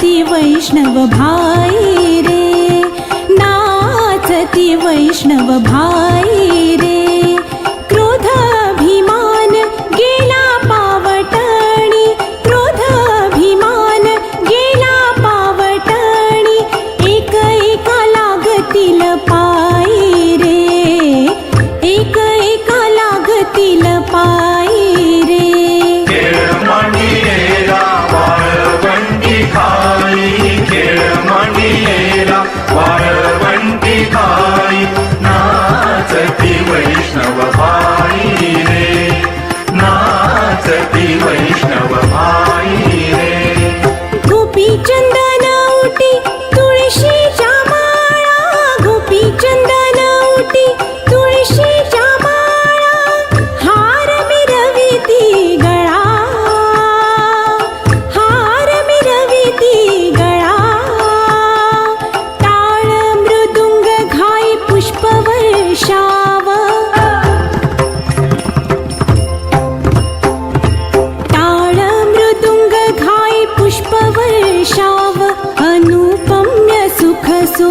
नाचती वैष्णव भाई रे, नाचती वैष्णव भाई रे. क्रोध अभिमान गेला पावटणी, क्रोध अभिमान गेला पावटणी. एक एका लागतील पायी रे, एक एका लागतील पायी रे. खेळ मांडिलेला वाळवंटी खाई, खेळ मांडिलेला वाळवंटी खाई. नाचती वैष्णव भाई रे, नाचती वैष्णव भाई रे. गोपी चंदन उटी तुळशीच्या माळा, गोपी चंदन उटी तुळशीच्या माळा. हार मिरविती गळा, हार मिरविती गळा. टाळ मृदुंग घाई पुष्पवर्षाव, टाळ मृदुंग घाई पुष्पवर्षाव. अनुपम्य सुख सो